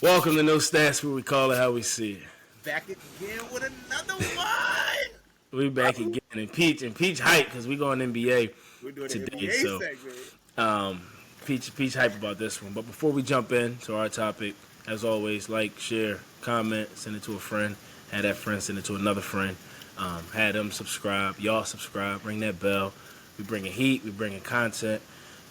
Welcome to No Stats, where we call it how we see it. Back again with another one. We back again, and Peach hype because we going NBA We're doing an today. NBA So, segment. Peach hype about this one. But before we jump in to our topic, as always, like, share, comment, send it to a friend. Have that friend send it to another friend. Have them subscribe. Y'all subscribe. Ring that bell. We bringing heat. We bringing content.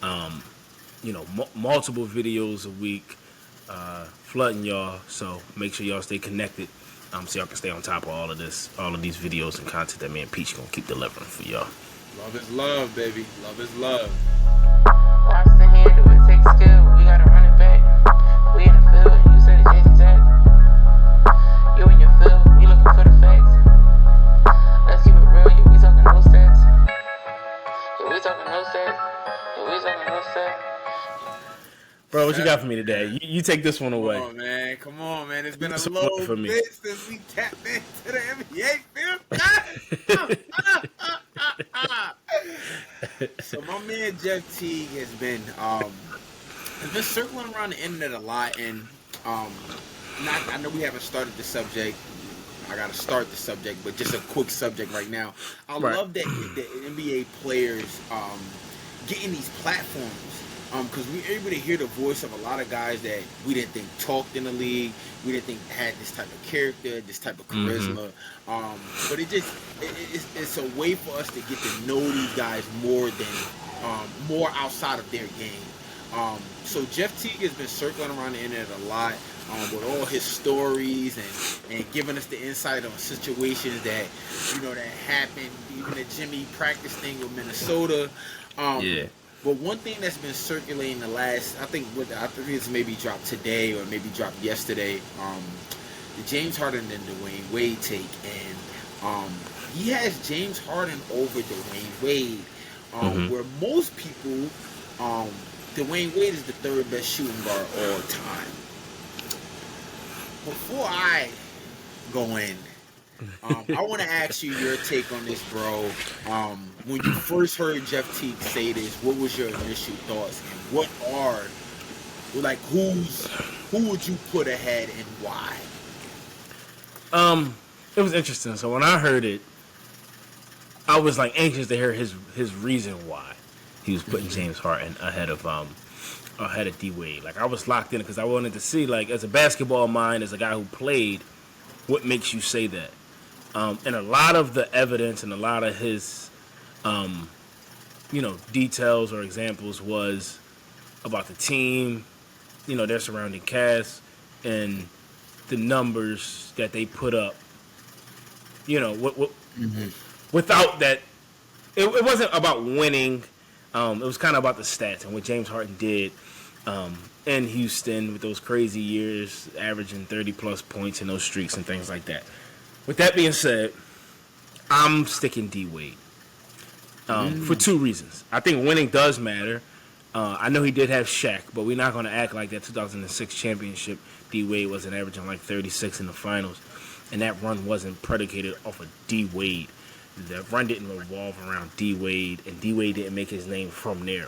Multiple videos a week. Flooding y'all, so make sure y'all stay connected, so y'all can stay on top of all of these videos and content that me and Peach gonna keep delivering for y'all. Love is love, baby. Love is love. Watch the handle, it takes skill. We gotta run it back. We in the field, and you said it Jason Tech. You in your field, we looking for the facts. Let's keep it real, yeah, we talking no stats. Yeah, we talking no stats. Yeah, we talking no stats. Bro, what you got for me today? You take this one away. Come on, man. It's been a This one little for me. bit since we tapped into the NBA film. So my man Jeff Teague has been circling around the internet a lot, and I know we haven't started the subject. I gotta start the subject, but just a quick subject right now. I love that the NBA players getting these platforms. Because we were able to hear the voice of a lot of guys that we didn't think talked in the league, we didn't think had this type of character, this type of charisma. But it's a way for us to get to know these guys more outside of their game. So Jeff Teague has been circling around the internet a lot with all his stories and giving us the insight on situations that that happened, even the Jimmy practice thing with Minnesota. But one thing that's been circulating the last, I think it's maybe dropped today or maybe dropped yesterday, the James Harden and Dwayne Wade take, and he has James Harden over Dwayne Wade, where most people, Dwayne Wade is the third best shooting guard all time. Before I go in, I want to ask you your take on this, bro. When you first heard Jeff Teague say this, what was your initial thoughts? And who would you put ahead and why? It was interesting. So when I heard it, I was like anxious to hear his reason why he was putting James Harden ahead of D Wade. Like I was locked in because I wanted to see, like, as a basketball mind, as a guy who played, what makes you say that. And a lot of the evidence and a lot of his, details or examples was about the team, their surrounding cast, and the numbers that they put up. Without that, it wasn't about winning. It was kind of about the stats and what James Harden did in Houston with those crazy years, averaging 30-plus points in those streaks and things like that. With that being said, I'm sticking D Wade for two reasons. I think winning does matter. I know he did have Shaq, but we're not going to act like that 2006 championship D Wade wasn't averaging like 36 in the finals, and that run wasn't predicated off of D Wade. The run didn't revolve around D Wade, and D Wade didn't make his name from there.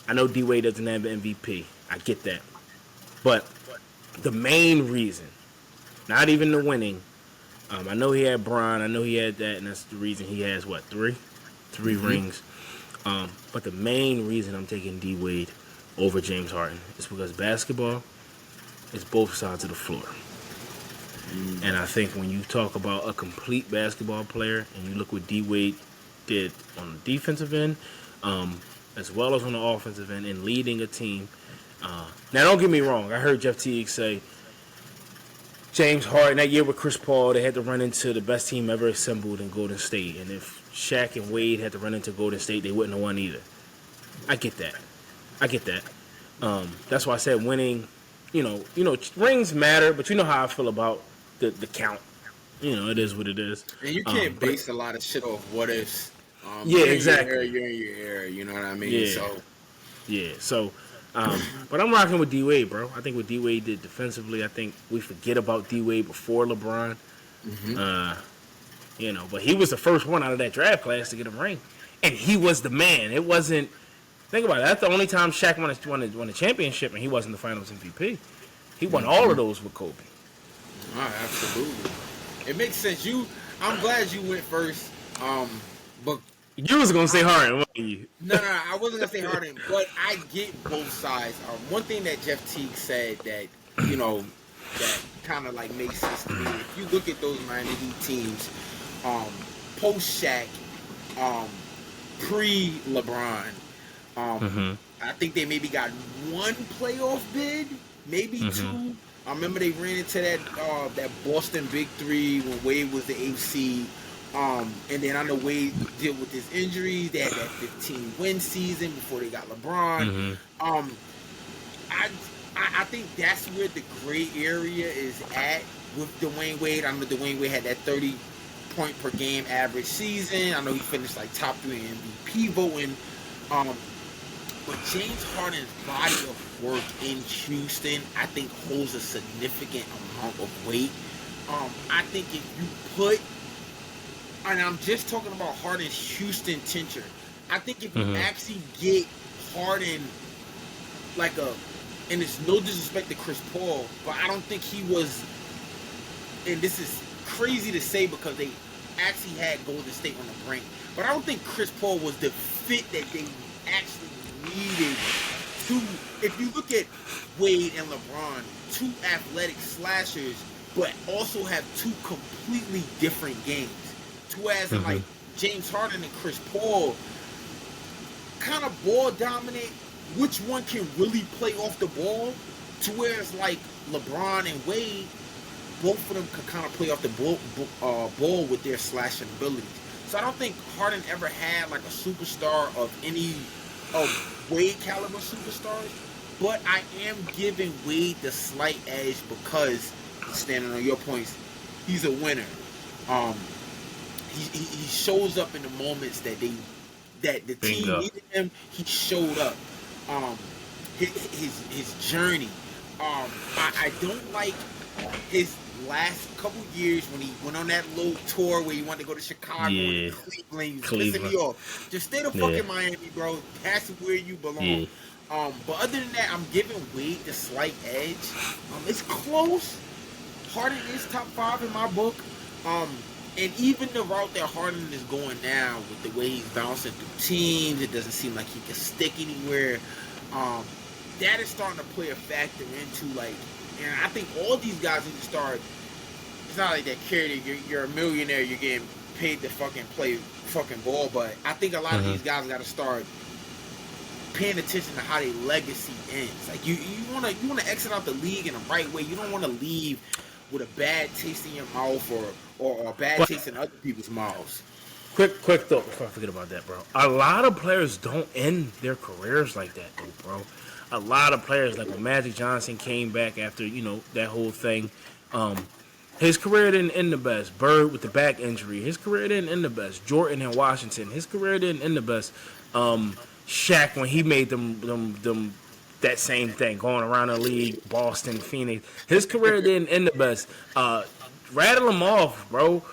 I know D Wade doesn't have an MVP. I get that. But the main reason, not even the winning, I know he had Bryant. I know he had that, and that's the reason he has, three rings. But the main reason I'm taking D Wade over James Harden is because basketball is both sides of the floor. And I think when you talk about a complete basketball player and you look what D Wade did on the defensive end, as well as on the offensive end, and leading a team. Now, don't get me wrong. I heard Jeff Teague say James Harden, that year with Chris Paul, they had to run into the best team ever assembled in Golden State. And if Shaq and Wade had to run into Golden State, they wouldn't have won either. I get that. That's why I said winning, rings matter, but you know how I feel about the count. It is what it is. And you can't base a lot of shit off what ifs. Exactly. You're in your era, you know what I mean? So, but I'm rocking with D Wade, bro. I think what D Wade did defensively, I think we forget about D Wade before LeBron. But he was the first one out of that draft class to get a ring, and he was the man. It wasn't. Think about it. That's the only time Shaq won a championship, and he wasn't the Finals MVP. He won all of those with Kobe. Absolutely. It makes sense. I'm glad you went first. But you was gonna say Harden, wasn't you? No, I wasn't gonna say Harden, but I get both sides. One thing that Jeff Teague said that that kind of like makes sense to me. If you look at those Miami Heat teams, post Shaq, pre LeBron, I think they maybe got one playoff bid, maybe two. I remember they ran into that Boston Big Three when Wade was the AC. And then I know Wade dealt with his injuries. They had that 15-win season before they got LeBron. I think that's where the gray area is at with Dwayne Wade. I know Dwayne Wade had that 30-point per game average season. I know he finished like top 3 MVP voting. But James Harden's body of work in Houston, I think, holds a significant amount of weight. I think if you put, and I'm just talking about Harden's Houston tincture, I think if you actually get Harden like and it's no disrespect to Chris Paul, but I don't think he was, and this is crazy to say because they actually had Golden State on the brink, but I don't think Chris Paul was the fit that they actually needed to. If you look at Wade and LeBron, two athletic slashers, but also have two completely different games. Two as in like James Harden and Chris Paul, kind of ball dominate. Which one can really play off the ball? To where it's like LeBron and Wade, both of them could kind of play off the ball with their slashing abilities. So I don't think Harden ever had like a superstar of any of Wade caliber superstars, but I am giving Wade the slight edge because, standing on your points, he's a winner. He shows up in the moments that the team needed him. He showed up. His journey. I don't like his last couple years when he went on that little tour where he wanted to go to Chicago and Cleveland. He was pissing me off. Just stay the fuck in Miami, bro. That's where you belong. But other than that, I'm giving Wade the slight edge. It's close. Harden is top 5 in my book. And even the route that Harden is going now, with the way he's bouncing through teams, it doesn't seem like he can stick anywhere. That is starting to play a factor into, like, and I think all these guys need to start. It's not like that carry that you're a millionaire, you're getting paid to fucking play fucking ball, but I think a lot of these guys got to start paying attention to how their legacy ends. Like you want to exit out the league in the right way. You don't want to leave with a bad taste in your mouth or a bad taste in other people's mouths. Quick thought before I forget about that, bro. A lot of players don't end their careers like that, though, bro. A lot of players, like when Magic Johnson came back after, that whole thing, his career didn't end the best. Bird with the back injury, his career didn't end the best. Jordan in Washington, his career didn't end the best. Shaq, when he made them that same thing, going around the league, Boston, Phoenix, his career didn't end the best. Rattle them off, bro.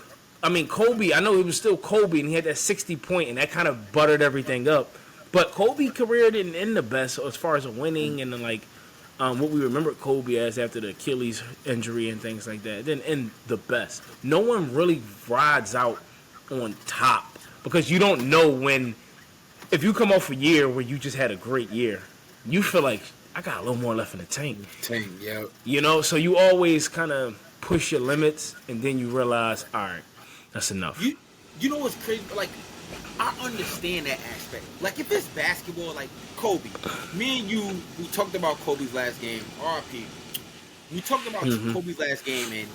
I mean, Kobe, I know he was still Kobe, and he had that 60-point, and that kind of buttered everything up. But Kobe's career didn't end the best as far as winning and then, like, what we remember Kobe as after the Achilles injury and things like that. It didn't end the best. No one really rides out on top because you don't know when, if you come off a year where you just had a great year, you feel like, I got a little more left in the tank. Yeah. So you always kind of push your limits, and then you realize, all right, that's enough. You know what's crazy? Like, I understand that aspect. Like, if it's basketball, like Kobe, me and you, we talked about Kobe's last game, RIP. We talked about Kobe's last game, and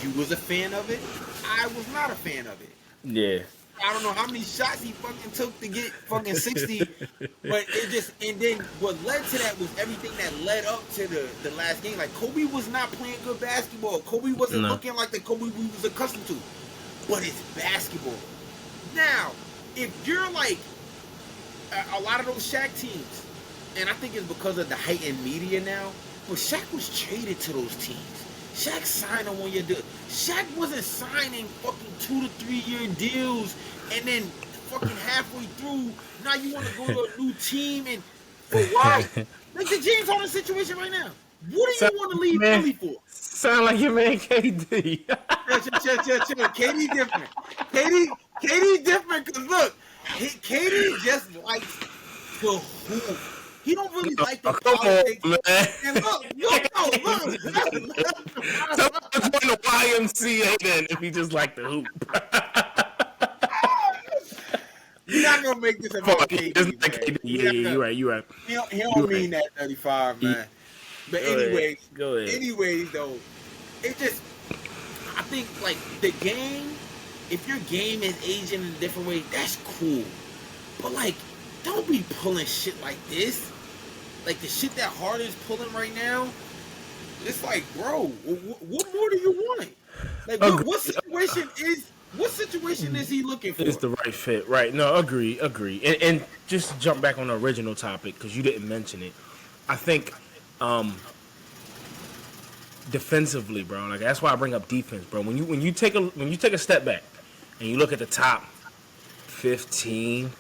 you was a fan of it. I was not a fan of it. Yeah. I don't know how many shots he fucking took to get fucking 60, but it just, and then what led to that was everything that led up to the last game. Like, Kobe was not playing good basketball. Kobe wasn't looking like the Kobe we was accustomed to. But it's basketball. Now, if you're like a lot of those Shaq teams, and I think it's because of the heightened media now, but Shaq was traded to those teams. Shaq signed on 1 year deal. Shaq wasn't signing fucking 2 to 3 year deals and then fucking halfway through, now you want to go to a new team and for what? Like the James Harden situation right now. What do you want to leave man, Philly for? sound like your man KD. Chill. KD different. KD different because look, KD just likes to hoop. He don't really like the Come politics. on, man. And look. Someone's going to YMCA then if he just like the hoop. You're not gonna make this about KD. KD. Yeah, you're right. He don't mean that 35, man. But Go ahead. Anyways, though, it just, I think like the game. If your game is aging in a different way, that's cool. But like, don't be pulling shit like this. Like the shit that Harden's pulling right now. It's like, bro, what more do you want? Like, what situation is he looking for? It's the right fit, right? No, agree. And just to jump back on the original topic because you didn't mention it. I think defensively, bro. Like that's why I bring up defense, bro. When you take a step back and you look at the top 15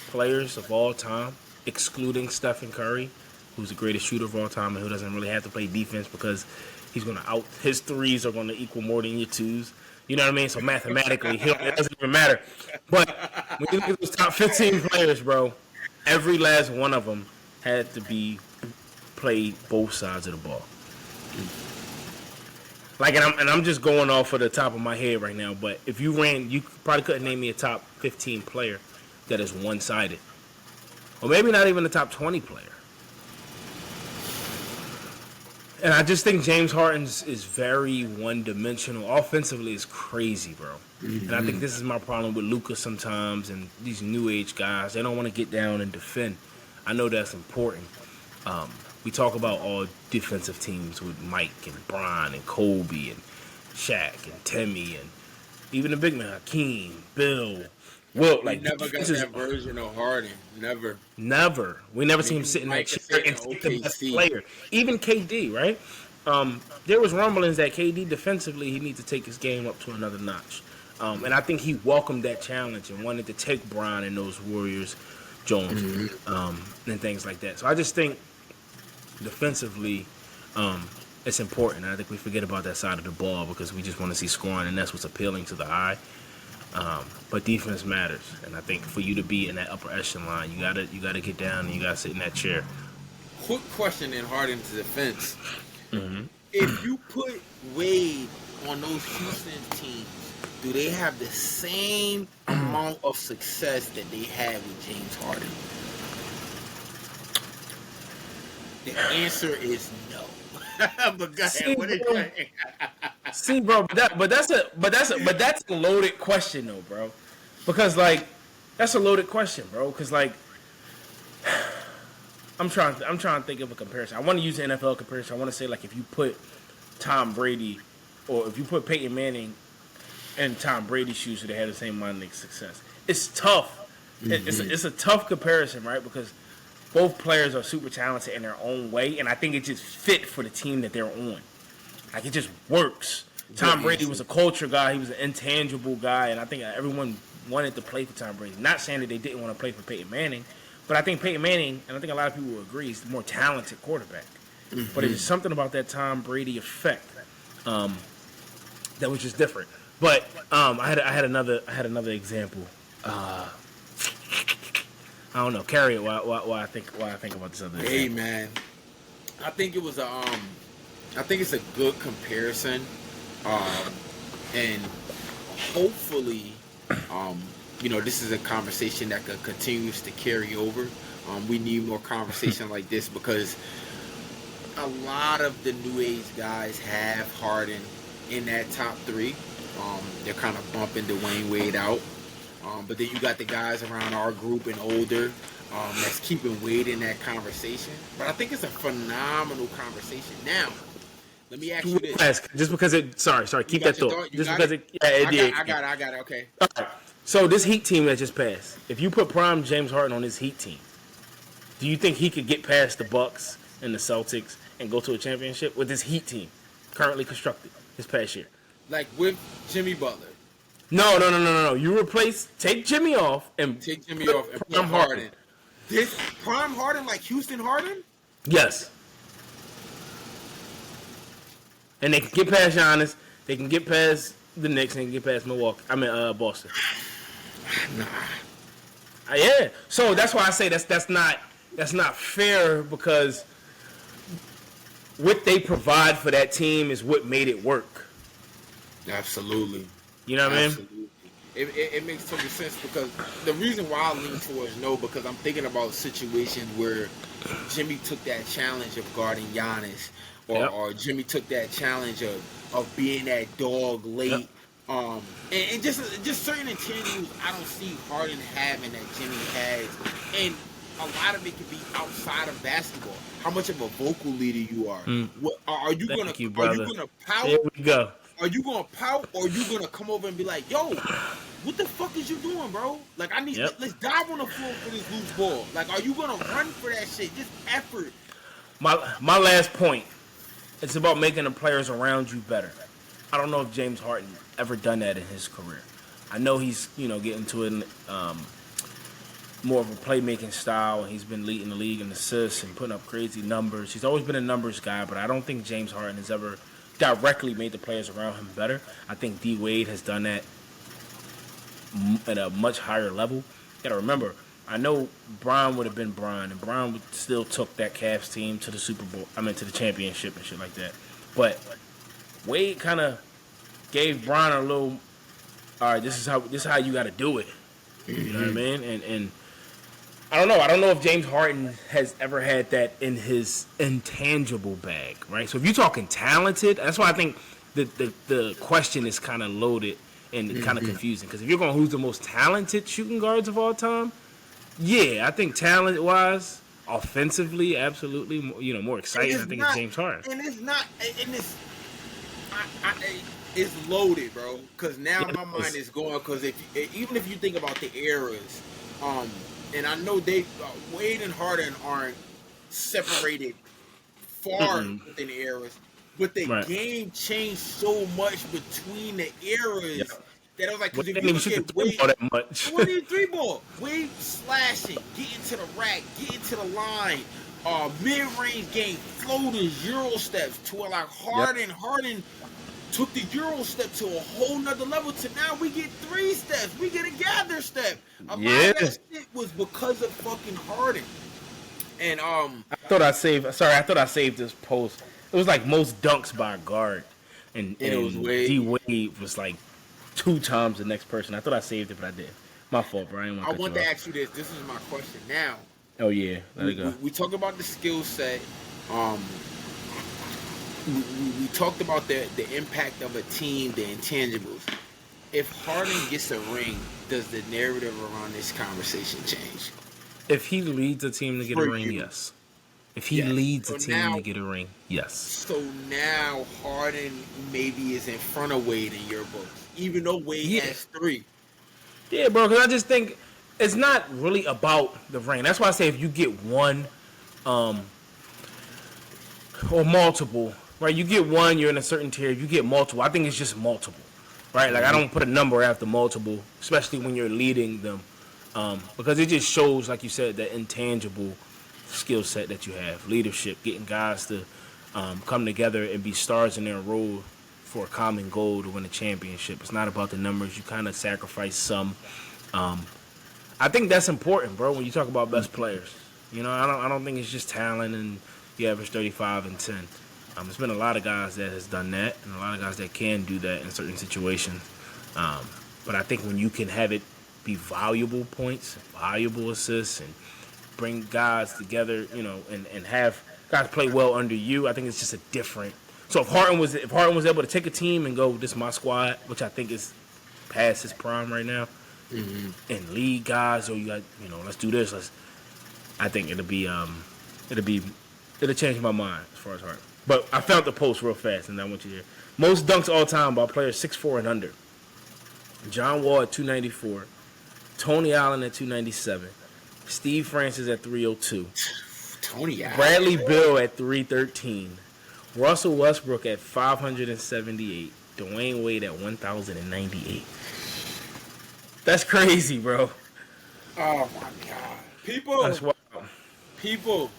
players of all time, excluding Stephen Curry, who's the greatest shooter of all time and who doesn't really have to play defense because his threes are going to equal more than your twos. You know what I mean? So mathematically, it doesn't even matter. But when you look at those top 15 players, bro, every last one of them had to be played both sides of the ball. Like, and I'm just going off of the top of my head right now. But if you probably couldn't name me a top 15 player that is one-sided, or maybe not even a top 20 player. And I just think James Harden is very one-dimensional. Offensively, is crazy, bro. Mm-hmm. And I think this is my problem with Luka sometimes and these new age guys. They don't want to get down and defend. I know that's important. We talk about all defensive teams with Mike and Bryant and Kobe and Shaq and Timmy and even the big man, Hakeem, Bill, Wilt. Like, never got that version of Harden. Never. We never see him sit in that chair and take the best player. Even KD, right? There was rumblings that KD defensively, he needs to take his game up to another notch. And I think he welcomed that challenge and wanted to take Bryant and those Warriors, Jones, and things like that. So I just think defensively, it's important. I think we forget about that side of the ball because we just want to see scoring, and that's what's appealing to the eye. But defense matters, and I think for you to be in that upper echelon, you gotta get down and you gotta sit in that chair. Quick question in Harden's defense: Mm-hmm. If you put Wade on those Houston teams, do they have the same amount of success that they had with James Harden? The answer is no. But go ahead. What is that? See, bro, but that's a loaded question though, bro. Because like that's a loaded question, bro. Because like I'm trying to think of a comparison. I want to use the NFL comparison. I want to say like if you put Tom Brady or if you put Peyton Manning in Tom Brady's shoes, so they had the same amount of success. It's tough. Mm-hmm. It's a tough comparison, right? Because both players are super talented in their own way, and I think it just fit for the team that they're on. Like, it just works. Tom Brady was a culture guy. He was an intangible guy, and I think everyone wanted to play for Tom Brady. Not saying that they didn't want to play for Peyton Manning, but I think Peyton Manning, and I think a lot of people will agree, is the more talented quarterback. Mm-hmm. But it's something about that Tom Brady effect that was just different. But I had another example. I don't know. Carry it. Why I think about this other. Hey, man, I think it was I think it's a good comparison, and hopefully, this is a conversation that continues to carry over. We need more conversation like this because a lot of the new age guys have Harden in that top three. They're kind of bumping Dwayne Wade out. But then you got the guys around our group and older that's keeping Wade in that conversation. But I think it's a phenomenal conversation. Now, let me ask you this. Just because it... Sorry. Keep that thought. Just because it... Yeah, it did. I got it. Okay. All right. So this Heat team that just passed, if you put prime James Harden on this Heat team, do you think he could get past the Bucks and the Celtics and go to a championship with this Heat team currently constructed this past year? Like with Jimmy Butler? No. You take Jimmy off and put Harden. This prime Harden like Houston Harden? Yes. And they can get past Giannis. They can get past the Knicks and get past Milwaukee. Boston. Nah. Yeah. So that's why I say that's not fair, because what they provide for that team is what made it work. Absolutely. You know what I mean? Absolutely. It makes total sense, because the reason why I lean towards no, because I'm thinking about situations where Jimmy took that challenge of guarding Giannis, or Jimmy took that challenge of being that dog late. Yep. And just certain intangibles I don't see Harden having that Jimmy has, and a lot of it can be outside of basketball. How much of a vocal leader you are? What are you gonna pout? Here we go. Are you gonna pout, or are you gonna come over and be like, "Yo, what the fuck is you doing, bro? Like, I need let's dive on the floor for this loose ball. Like, are you gonna run for that shit? Just effort." My last point. It's about making the players around you better. I don't know if James Harden ever done that in his career. I know he's getting to it more of a playmaking style, and he's been leading the league in assists and putting up crazy numbers. He's always been a numbers guy, but I don't think James Harden has ever directly made the players around him better. I think D Wade has done that at a much higher level. You gotta remember, I know Bryant would have been Bryant, and Bryant would still took that Cavs team to the Super Bowl. To the championship and shit like that. But Wade kind of gave Bryant a little. All right, this is how you got to do it. You know what I mean? And I don't know. I don't know if James Harden has ever had that in his intangible bag, right? So if you're talking talented, that's why I think the question is kind of loaded and kind of confusing. Because if you're going to who's the most talented shooting guards of all time, yeah, I think talent-wise, offensively, absolutely, more exciting. I think it's James Harden. And it's not, and it's loaded, bro. Because now my mind is going. Because even if you think about the eras, and I know Wade and Harden aren't separated far within the eras, but the game changed so much between the eras. Yep. That I was like, because if you look at Wade, what is three ball? Wade slashing, getting to the rack, getting to the line, mid-range game, floaters, Euro steps, to a like Harden took the Euro step to a whole nother level. To now we get 3 steps, we get a gather step. A lot of that shit was because of fucking Harden. And I thought I saved this post. It was like most dunks by a guard, and it was D Wade was like 2 times the next person. I thought I saved it, but I did. My fault, Brian. I want to ask you this. This is my question now. Oh yeah, let it go. We talk about the skill set. We talked about the impact of a team, the intangibles. If Harden gets a ring, does the narrative around this conversation change? If he leads a team to get a ring, yes. If he leads a team to get a ring, yes. So now Harden maybe is in front of Wade in your books, even though Wade has 3. Yeah, bro, because I just think it's not really about the ring. That's why I say if you get one or multiple, right? You get one, you're in a certain tier. If you get multiple, I think it's just multiple, right? Like, I don't put a number after multiple, especially when you're leading them, because it just shows, like you said, that intangible skill set that you have, leadership, getting guys to come together and be stars in their role for a common goal to win a championship. It's not about the numbers. You kind of sacrifice some. I think that's important, bro, when you talk about best players. I don't think it's just talent and you average 35 and 10. There's been a lot of guys that has done that and a lot of guys that can do that in certain situations. But I think when you can have it be valuable points, valuable assists, and bring guys together, and have guys play well under you, I think it's just a different. So if Harden was able to take a team and go, this is my squad, which I think is past his prime right now, and lead guys, or you got, let's do this. I think it'll change my mind as far as Harden. But I found the post real fast, and I want you to hear. Most dunks all time by players 6'4" and under. John Wall at 294, Tony Allen at 297, Steve Francis at 302, Tony Allen, Bradley Beal at 313, Russell Westbrook at 578, Dwayne Wade at 1,098. That's crazy, bro. Oh my God, people! That's wild. People,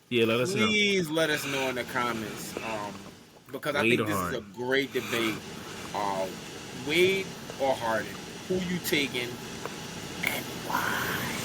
yeah, let us know. Please let us know in the comments because I Wade think or this Harden? is a great debate. Wade or Harden? Who you taking and why?